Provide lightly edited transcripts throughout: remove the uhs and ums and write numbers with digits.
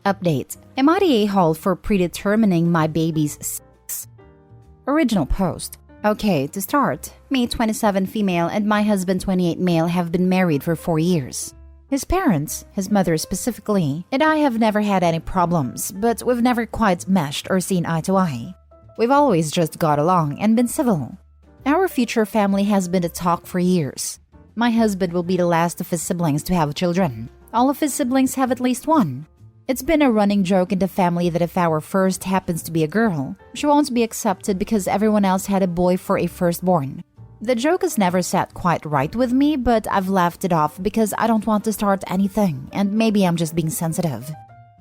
Update. Am I the a-hole for predetermining my baby's sex? Original post. Okay, to start, me 27 female and my husband 28 male have been married for 4 years. His parents, his mother specifically, and I have never had any problems, but we've never quite meshed or seen eye to eye. We've always just got along and been civil. Our future family has been a talk for years. My husband will be the last of his siblings to have children. All of his siblings have at least one. It's been a running joke in the family that if our first happens to be a girl, she won't be accepted because everyone else had a boy for a firstborn. The joke has never sat quite right with me, but I've laughed it off because I don't want to start anything, and maybe I'm just being sensitive.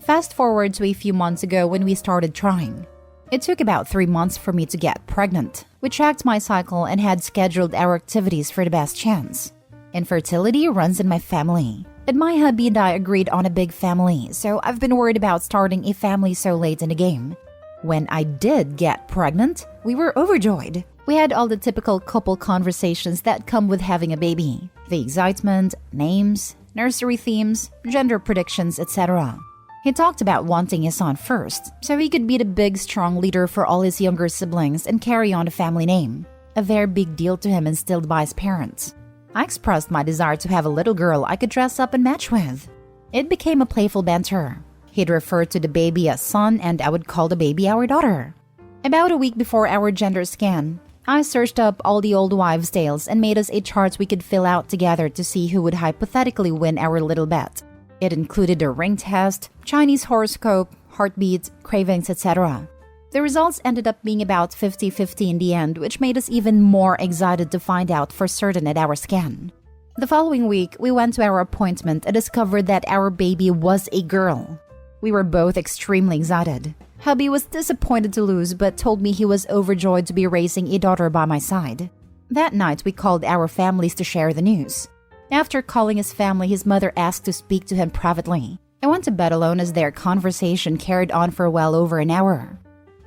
Fast forward to a few months ago when we started trying. It took about 3 months for me to get pregnant. We tracked my cycle and had scheduled our activities for the best chance. Infertility runs in my family. And my hubby and I agreed on a big family, so I've been worried about starting a family so late in the game. When I did get pregnant, we were overjoyed. We had all the typical couple conversations that come with having a baby. The excitement, names, nursery themes, gender predictions, etc. He talked about wanting his son first, so he could be the big, strong leader for all his younger siblings and carry on the family name. A very big deal to him instilled by his parents. I expressed my desire to have a little girl I could dress up and match with. It became a playful banter. He'd refer to the baby as son and I would call the baby our daughter. About a week before our gender scan, I searched up all the old wives' tales and made us a chart we could fill out together to see who would hypothetically win our little bet. It included a ring test, Chinese horoscope, heartbeat, cravings, etc. The results ended up being about 50-50 in the end, which made us even more excited to find out for certain at our scan. The following week, we went to our appointment and discovered that our baby was a girl. We were both extremely excited. Hubby was disappointed to lose, but told me he was overjoyed to be raising a daughter by my side. That night, we called our families to share the news. After calling his family, his mother asked to speak to him privately. I went to bed alone as their conversation carried on for well over an hour.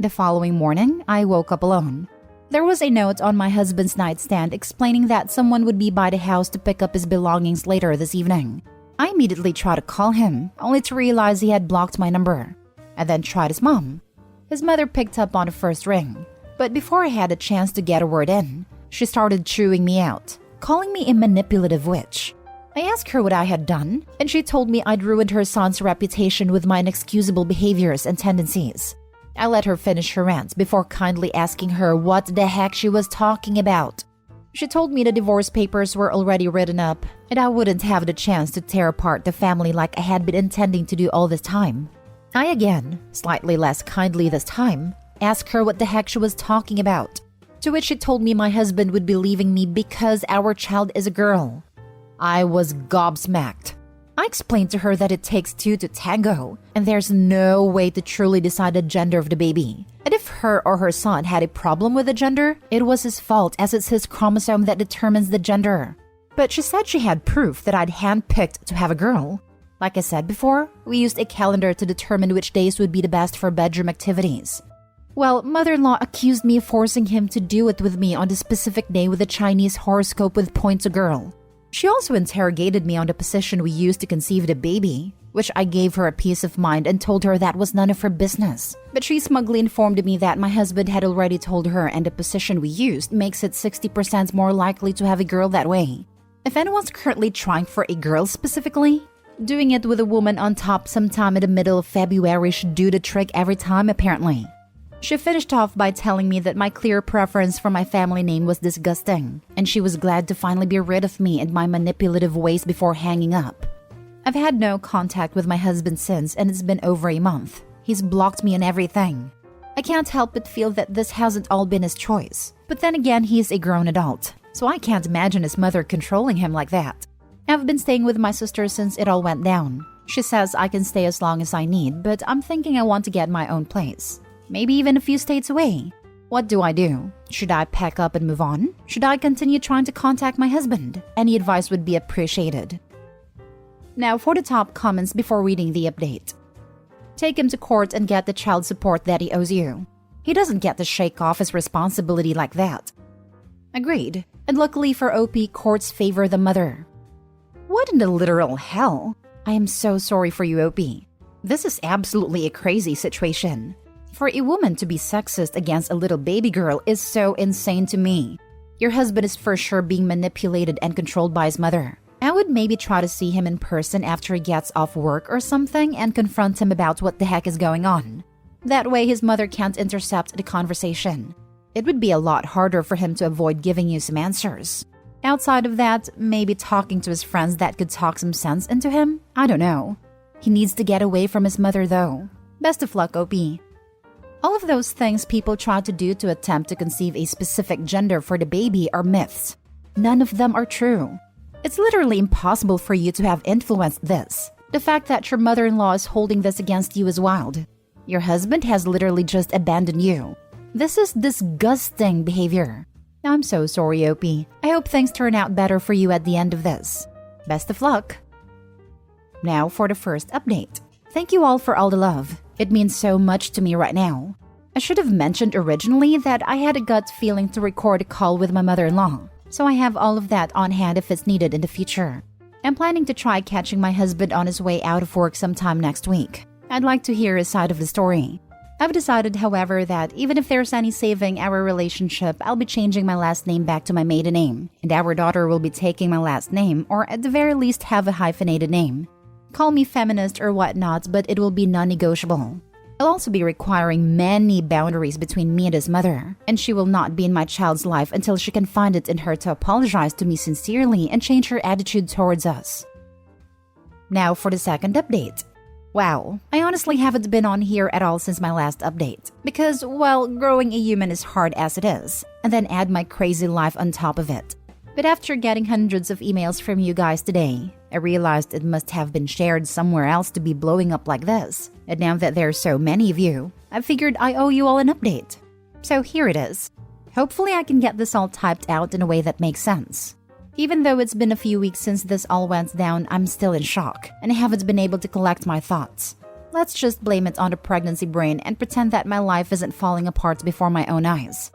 The following morning, I woke up alone. There was a note on my husband's nightstand explaining that someone would be by the house to pick up his belongings later this evening. I immediately tried to call him, only to realize he had blocked my number. I then tried his mom. His mother picked up on the first ring, but before I had a chance to get a word in, she started chewing me out, calling me a manipulative witch. I asked her what I had done, and she told me I'd ruined her son's reputation with my inexcusable behaviors and tendencies. I let her finish her rant before kindly asking her what the heck she was talking about. She told me the divorce papers were already written up, and I wouldn't have the chance to tear apart the family like I had been intending to do all this time. I again, slightly less kindly this time, asked her what the heck she was talking about, to which she told me my husband would be leaving me because our child is a girl. I was gobsmacked. I explained to her that it takes two to tango, and there's no way to truly decide the gender of the baby. And if her or her son had a problem with the gender, it was his fault as it's his chromosome that determines the gender. But she said she had proof that I'd handpicked to have a girl. Like I said before, we used a calendar to determine which days would be the best for bedroom activities. Well, mother-in-law accused me of forcing him to do it with me on the specific day with a Chinese horoscope with point to girl. She also interrogated me on the position we used to conceive the baby, which I gave her a peace of mind and told her that was none of her business. But she smugly informed me that my husband had already told her and the position we used makes it 60% more likely to have a girl that way. If anyone's currently trying for a girl specifically, doing it with a woman on top sometime in the middle of February should do the trick every time apparently. She finished off by telling me that my clear preference for my family name was disgusting, and she was glad to finally be rid of me and my manipulative ways before hanging up. I've had no contact with my husband since, and it's been over a month. He's blocked me on everything. I can't help but feel that this hasn't all been his choice. But then again, he's a grown adult, so I can't imagine his mother controlling him like that. I've been staying with my sister since it all went down. She says I can stay as long as I need, but I'm thinking I want to get my own place. Maybe even a few states away. What do I do? Should I pack up and move on? Should I continue trying to contact my husband? Any advice would be appreciated. Now for the top comments before reading the update. Take him to court and get the child support that he owes you. He doesn't get to shake off his responsibility like that. Agreed. And luckily for OP, courts favor the mother. What in the literal hell? I am so sorry for you, OP. This is absolutely a crazy situation. For a woman to be sexist against a little baby girl is so insane to me. Your husband is for sure being manipulated and controlled by his mother. I would maybe try to see him in person after he gets off work or something and confront him about what the heck is going on. That way his mother can't intercept the conversation. It would be a lot harder for him to avoid giving you some answers. Outside of that, maybe talking to his friends that could talk some sense into him? I don't know. He needs to get away from his mother though. Best of luck, OP. All of those things people try to do to attempt to conceive a specific gender for the baby are myths. None of them are true. It's literally impossible for you to have influenced this. The fact that your mother-in-law is holding this against you is wild. Your husband has literally just abandoned you. This is disgusting behavior. I'm so sorry, OP. I hope things turn out better for you at the end of this. Best of luck. Now for the first update. Thank you all for all the love. It means so much to me right now. I should have mentioned originally that I had a gut feeling to record a call with my mother-in-law, so I have all of that on hand if it's needed in the future. I'm planning to try catching my husband on his way out of work sometime next week. I'd like to hear his side of the story. I've decided, however, that even if there's any saving our relationship, I'll be changing my last name back to my maiden name, and our daughter will be taking my last name, or at the very least have a hyphenated name. Call me feminist or whatnot, but it will be non-negotiable. I'll also be requiring many boundaries between me and his mother, and she will not be in my child's life until she can find it in her to apologize to me sincerely and change her attitude towards us. Now for the second update. Wow, I honestly haven't been on here at all since my last update, because, well, growing a human is hard as it is, and then add my crazy life on top of it. But after getting hundreds of emails from you guys today, I realized it must have been shared somewhere else to be blowing up like this. And now that there are so many of you, I figured I owe you all an update. So here it is. Hopefully I can get this all typed out in a way that makes sense. Even though it's been a few weeks since this all went down, I'm still in shock, and I haven't been able to collect my thoughts. Let's just blame it on the pregnancy brain and pretend that my life isn't falling apart before my own eyes.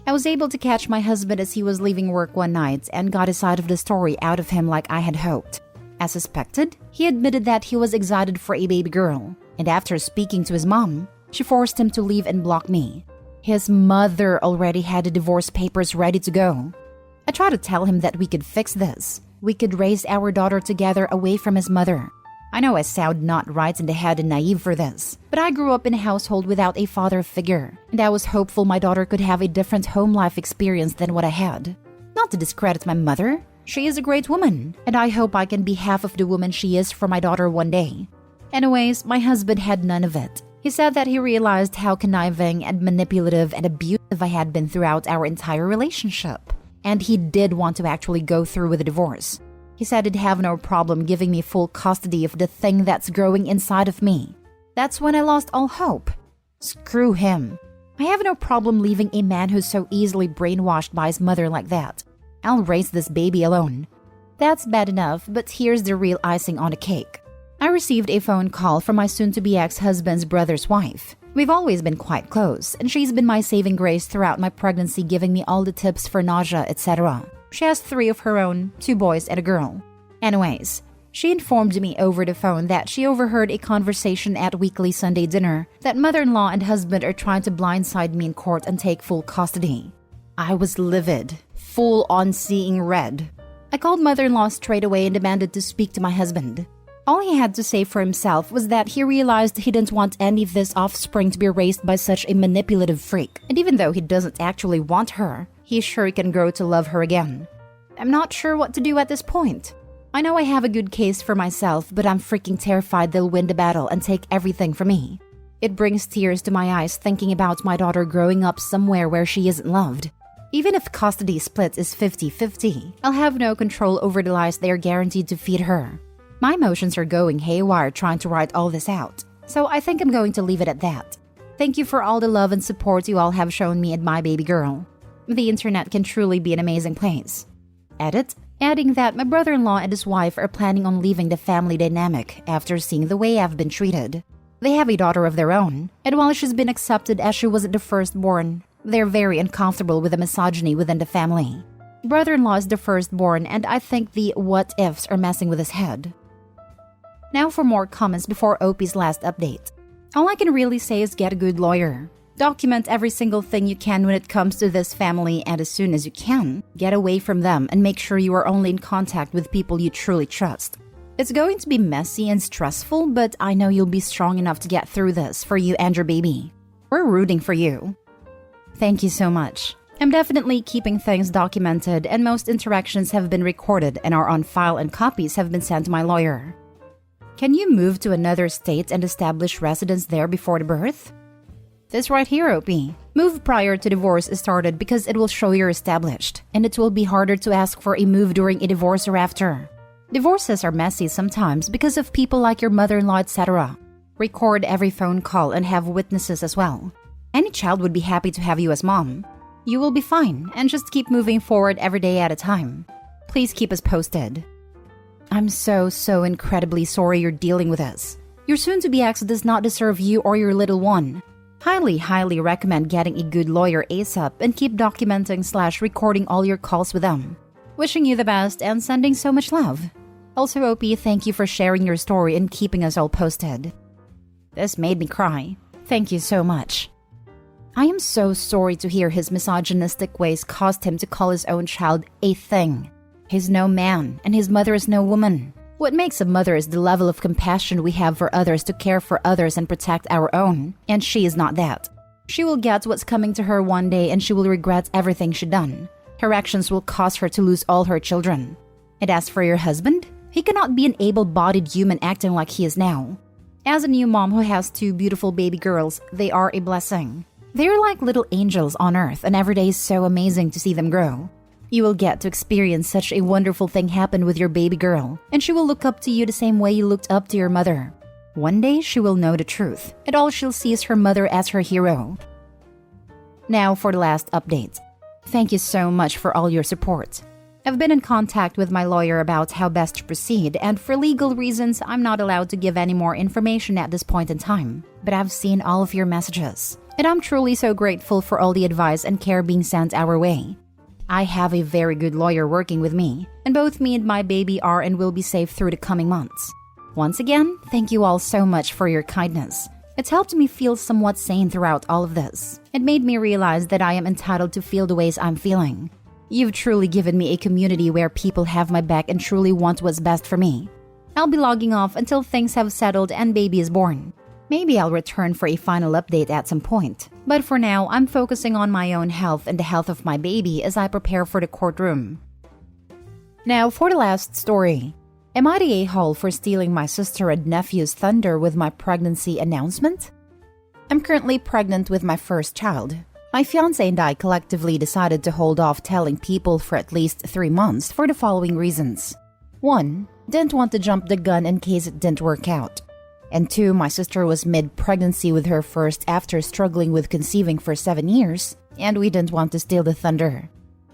I was able to catch my husband as he was leaving work one night and got a side of the story out of him like I had hoped. As suspected, he admitted that he was excited for a baby girl, and after speaking to his mom, she forced him to leave and block me. His mother already had the divorce papers ready to go. I tried to tell him that we could fix this. We could raise our daughter together away from his mother. I know I sound not right in the head and naive for this, but I grew up in a household without a father figure, and I was hopeful my daughter could have a different home life experience than what I had. Not to discredit my mother, she is a great woman, and I hope I can be half of the woman she is for my daughter one day. Anyways, my husband had none of it. He said that he realized how conniving and manipulative and abusive I had been throughout our entire relationship, and he did want to actually go through with a divorce. He said he'd have no problem giving me full custody of the thing that's growing inside of me. That's when I lost all hope. Screw him. I have no problem leaving a man who's so easily brainwashed by his mother like that. I'll raise this baby alone. That's bad enough, but here's the real icing on the cake. I received a phone call from my soon-to-be ex-husband's brother's wife. We've always been quite close, and she's been my saving grace throughout my pregnancy, giving me all the tips for nausea, etc. She has 3 of her own, 2 boys and a girl. Anyways, she informed me over the phone that she overheard a conversation at weekly Sunday dinner that mother-in-law and husband are trying to blindside me in court and take full custody. I was livid, full on seeing red. I called mother-in-law straight away and demanded to speak to my husband. All he had to say for himself was that he realized he didn't want any of this offspring to be raised by such a manipulative freak, and even though he doesn't actually want her, he's sure he can grow to love her again. I'm not sure what to do at this point. I know I have a good case for myself, but I'm freaking terrified they'll win the battle and take everything from me. It brings tears to my eyes thinking about my daughter growing up somewhere where she isn't loved. Even if custody split is 50-50, I'll have no control over the lies they are guaranteed to feed her. My emotions are going haywire trying to write all this out, so I think I'm going to leave it at that. Thank you for all the love and support you all have shown me and my baby girl. The internet can truly be an amazing place. Edit, adding that my brother-in-law and his wife are planning on leaving the family dynamic after seeing the way I've been treated. They have a daughter of their own, and while she's been accepted as she wasn't the firstborn, they're very uncomfortable with the misogyny within the family. Brother-in-law is the firstborn, and I think the what-ifs are messing with his head. Now for more comments before OP's last update. All I can really say is get a good lawyer. Document every single thing you can when it comes to this family, and as soon as you can, get away from them and make sure you are only in contact with people you truly trust. It's going to be messy and stressful, but I know you'll be strong enough to get through this for you and your baby. We're rooting for you. Thank you so much. I'm definitely keeping things documented, and most interactions have been recorded and are on file, and copies have been sent to my lawyer. Can you move to another state and establish residence there before the birth? This right here, OP. Move prior to divorce is started because it will show you're established, and it will be harder to ask for a move during a divorce or after. Divorces are messy sometimes because of people like your mother-in-law, etc. Record every phone call and have witnesses as well. Any child would be happy to have you as mom. You will be fine, and just keep moving forward every day at a time. Please keep us posted. I'm so incredibly sorry you're dealing with this. Your soon-to-be ex does not deserve you or your little one. Highly recommend getting a good lawyer ASAP and keep documenting/recording all your calls with them. Wishing you the best and sending so much love. Also, OP, thank you for sharing your story and keeping us all posted. This made me cry. Thank you so much. I am so sorry to hear his misogynistic ways caused him to call his own child a thing. He's no man, and his mother is no woman. What makes a mother is the level of compassion we have for others to care for others and protect our own, and she is not that. She will get what's coming to her one day, and she will regret everything she done. Her actions will cause her to lose all her children. And as for your husband, he cannot be an able-bodied human acting like he is now. As a new mom who has 2 beautiful baby girls, they are a blessing. They're like little angels on earth, and every day is so amazing to see them grow. You will get to experience such a wonderful thing happen with your baby girl, and she will look up to you the same way you looked up to your mother. One day, she will know the truth, and all she'll see is her mother as her hero. Now for the last update. Thank you so much for all your support. I've been in contact with my lawyer about how best to proceed, and for legal reasons, I'm not allowed to give any more information at this point in time. But I've seen all of your messages, and I'm truly so grateful for all the advice and care being sent our way. I have a very good lawyer working with me, and both me and my baby are and will be safe through the coming months. Once again, thank you all so much for your kindness. It's helped me feel somewhat sane throughout all of this. It made me realize that I am entitled to feel the ways I'm feeling. You've truly given me a community where people have my back and truly want what's best for me. I'll be logging off until things have settled and baby is born. Maybe I'll return for a final update at some point. But for now, I'm focusing on my own health and the health of my baby as I prepare for the courtroom. Now for the last story. Am I the a-hole for stealing my sister and nephew's thunder with my pregnancy announcement? I'm currently pregnant with my first child. My fiancé and I collectively decided to hold off telling people for at least 3 months for the following reasons. 1. Didn't want to jump the gun in case it didn't work out. And 2. My sister was mid-pregnancy with her first after struggling with conceiving for 7 years, and we didn't want to steal the thunder.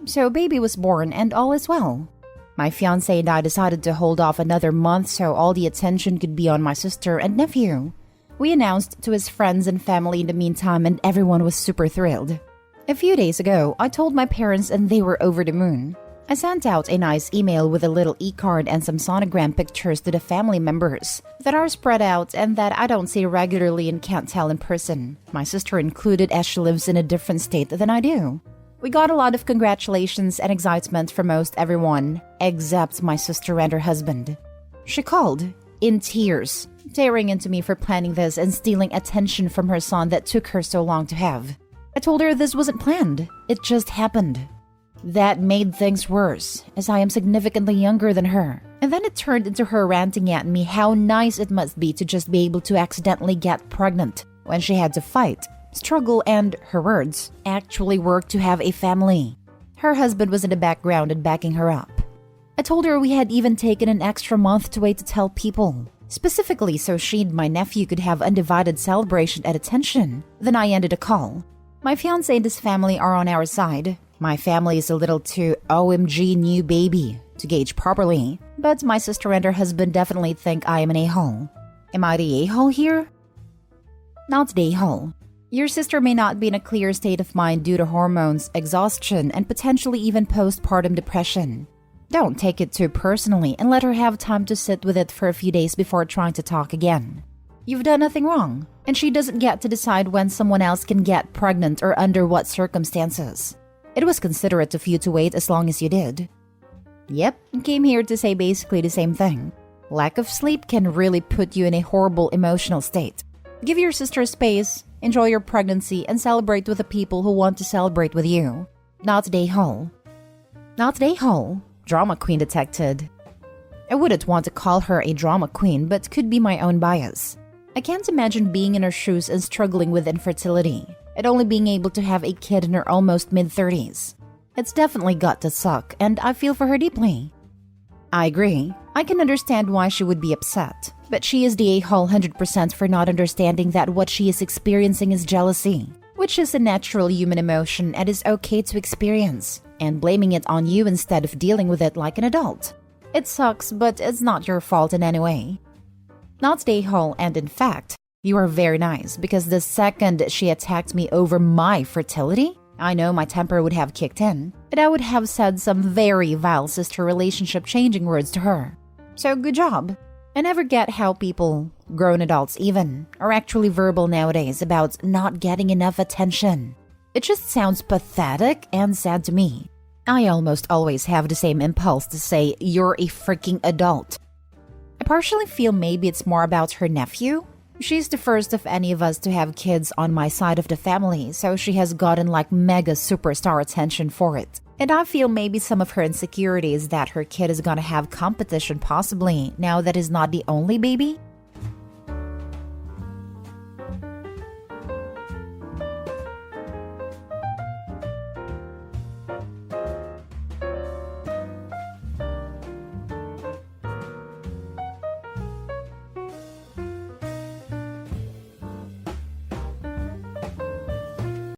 So baby was born and all is well. My fiancé and I decided to hold off another month so all the attention could be on my sister and nephew. We announced to his friends and family in the meantime, and everyone was super thrilled. A few days ago, I told my parents and they were over the moon. I sent out a nice email with a little e-card and some sonogram pictures to the family members that are spread out and that I don't see regularly and can't tell in person. My sister included as she lives in a different state than I do. We got a lot of congratulations and excitement from most everyone, except my sister and her husband. She called, in tears, tearing into me for planning this and stealing attention from her son that took her so long to have. I told her this wasn't planned, it just happened. That made things worse, as I am significantly younger than her. And then it turned into her ranting at me how nice it must be to just be able to accidentally get pregnant when she had to fight, struggle, and, her words, actually work to have a family. Her husband was in the background and backing her up. I told her we had even taken an extra month to wait to tell people, specifically so she and my nephew could have undivided celebration and attention. Then I ended a call. My fiancé and his family are on our side. My family is a little too OMG new baby to gauge properly, but my sister and her husband definitely think I am an a-hole. Am I the a-hole here? Not the a-hole. Your sister may not be in a clear state of mind due to hormones, exhaustion, and potentially even postpartum depression. Don't take it too personally and let her have time to sit with it for a few days before trying to talk again. You've done nothing wrong, and she doesn't get to decide when someone else can get pregnant or under what circumstances. It was considerate of you to wait as long as you did. Yep, came here to say basically the same thing. Lack of sleep can really put you in a horrible emotional state. Give your sister space, enjoy your pregnancy, and celebrate with the people who want to celebrate with you. Not Day-Hole. Not Day-Hole, drama queen detected. I wouldn't want to call her a drama queen, but could be my own bias. I can't imagine being in her shoes and struggling with infertility, and only being able to have a kid in her almost mid-30s. It's definitely got to suck, and I feel for her deeply. I agree. I can understand why she would be upset, but she is the a-hole 100% for not understanding that what she is experiencing is jealousy, which is a natural human emotion and is okay to experience, and blaming it on you instead of dealing with it like an adult. It sucks, but it's not your fault in any way. Not a-hole, and in fact, you are very nice, because the second she attacked me over my fertility, I know my temper would have kicked in, but I would have said some very vile sister relationship changing words to her. So good job. I never get how people, grown adults even, are actually verbal nowadays about not getting enough attention. It just sounds pathetic and sad to me. I almost always have the same impulse to say, "You're a freaking adult." I partially feel maybe it's more about her nephew. She's the first of any of us to have kids on my side of the family, so she has gotten like mega superstar attention for it. And I feel maybe some of her insecurity is that her kid is gonna have competition possibly, now that is not the only baby.